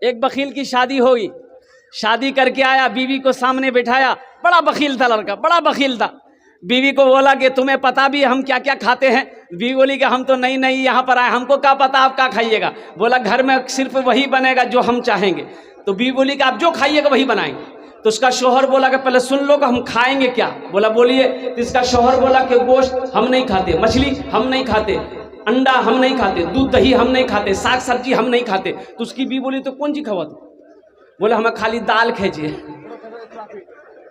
एक बखील की शादी होगी, शादी करके आया, बीवी को सामने बिठाया, बड़ा बखील था लड़का, बड़ा बखील था। बीवी को बोला कि तुम्हें पता भी हम क्या क्या खाते हैं? बीवी बोली कि हम तो नई नई यहाँ पर आए, हमको क्या पता आप क्या खाइएगा। बोला घर में सिर्फ वही बनेगा जो हम चाहेंगे। तो बीवी बोली कि आप जो खाइएगा वही बनाएंगे। तो उसका शौहर बोला कि पहले सुन लो कि हम खाएंगे क्या। बोला बोलिए। तो इसका शौहर बोला कि गोश्त हम नहीं खाते, मछली हम नहीं खाते, अंडा हम नहीं खाते, दूध दही हम नहीं खाते, साग सब्जी हम नहीं खाते। तो उसकी बीवी बोली तो कौन सी खावा तू? बोला हमें खाली दाल खींचिए।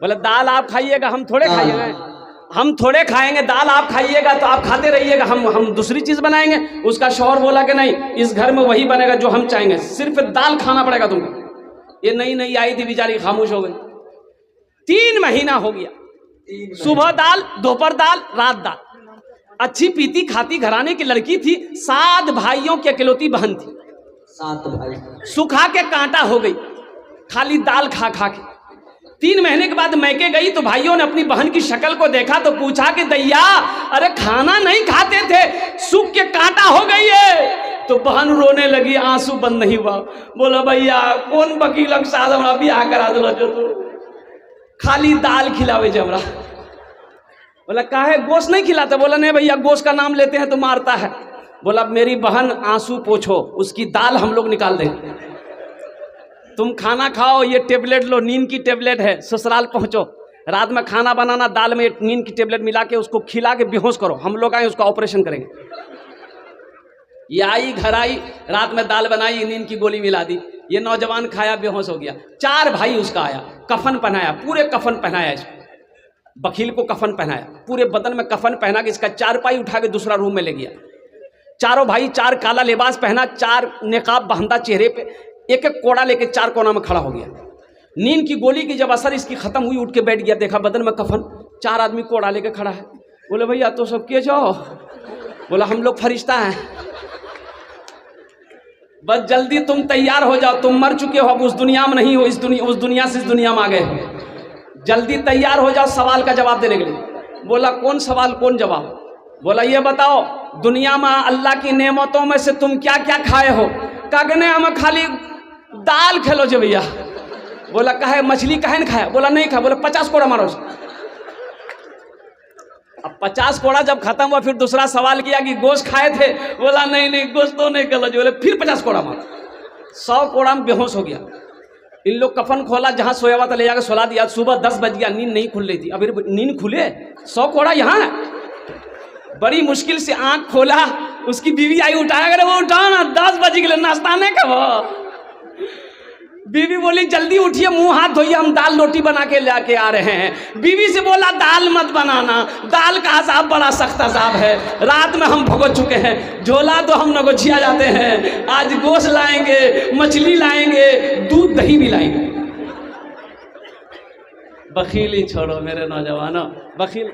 बोला दाल आप खाइएगा, हम थोड़े खाइएगा, हम थोड़े खाएंगे, दाल आप खाइएगा तो आप खाते रहिएगा, हम दूसरी चीज बनाएंगे। उसका शौहर बोला कि नहीं, इस घर में वही बनेगा जो हम चाहेंगे, सिर्फ दाल खाना पड़ेगा तुमको। ये नई नई आई थी बेचारी, खामोश हो गई। 3 महीना हो गया, सुबह दाल, दोपहर दाल, रात दाल। अच्छी पीती खाती घराने की लड़की थी, 7 भाइयों की अकेलौती बहन थी। 7 भाई सुखा के कांटा हो गई खाली दाल खा खा के। 3 महीने के बाद मैके गई तो भाइयों ने अपनी बहन की शक्ल को देखा तो पूछा कि दैया अरे खाना नहीं खाते थे, सूख के कांटा हो गई है। तो बहन रोने लगी, आंसू बंद नहीं हुआ। बोला भैया कौन वकील के साथ हमरा बियाह करा दिला जो तू खाली दाल खिलावे जमरा। बोला काहे गोश्त नहीं खिलाता? बोला नहीं भैया, गोश्त का नाम लेते हैं तो मारता है। बोला मेरी बहन आंसू पोछो, उसकी दाल हम लोग निकाल देंगे, तुम खाना खाओ, ये टेबलेट लो, नींद की टेबलेट है, ससुराल पहुंचो, रात में खाना बनाना, दाल में नींद की टेबलेट मिला के उसको खिला के बेहोश करो, हम लोग आए उसका ऑपरेशन करेंगे। ये आई, घर आई, रात में दाल बनाई, नींद की गोली मिला दी, ये नौजवान खाया, बेहोश हो गया। 4 भाई उसका आया, कफन पहनाया, पूरे कफन पहनाया इसको, वकील को कफन पहनाया, पूरे बदन में कफन पहना के इसका 4 पाई उठा के दूसरा रूम में ले गया। चारों भाई 4 काला लिबास पहना, 4 नेकाब बांधा चेहरे पे, एक एक कोड़ा लेके 4 कोना में खड़ा हो गया। नींद की गोली की जब असर इसकी खत्म हुई, उठ के बैठ गया, देखा बदन में कफन, 4 आदमी कोड़ा लेके खड़ा है। बोले भैया तो सब के जाओ? बोला हम लोग फरिश्ता हैं, बस जल्दी तुम तैयार हो जाओ, तुम मर चुके हो, अब उस दुनिया में नहीं हो, उस दुनिया से इस दुनिया में आ गए हो, जल्दी तैयार हो जाओ सवाल का जवाब देने के लिए। बोला कौन सवाल कौन जवाब? बोला ये बताओ दुनिया में अल्लाह की नेमतों में से तुम क्या क्या खाए हो? कागने हमें खाली दाल खेलो जो भैया। बोला कहे मछली कहे न खाया? बोला नहीं खाया। बोला 50 कोड़ा मारो उसको। अब 50 कोड़ा जब खत्म हुआ फिर दूसरा सवाल किया कि गोश्त खाए थे? बोला नहीं नहीं गोश्त तो नहीं खेलो। बोले फिर 50 कोड़ा मारो। 100 कोड़ा में बेहोश हो गया। इन लोग कफन खोला, जहां सोया हुआ था ले जाकर सुला दिया। सुबह 10 बज गया, नींद नहीं खुल रही थी। अभी नींद खुले, 100 कोड़ा यहाँ है। बड़ी मुश्किल से आंख खोला, उसकी बीवी आई, उठाया, अरे वो उठाओ ना, 10 बज गए, नाश्ता नहीं कब। बीवी बोली जल्दी उठिए, मुंह हाथ धोइए, हम दाल रोटी बना के लेके आ रहे हैं। बीवी से बोला दाल मत बनाना, दाल का अजाब बड़ा सख्त अजाब है, रात में हम भुगत चुके हैं, झोला तो हम नगोछिया जाते हैं, आज गोश्त लाएंगे, मछली लाएंगे, दूध दही भी लाएंगे। बखीली छोड़ो मेरे नौजवानों, बखील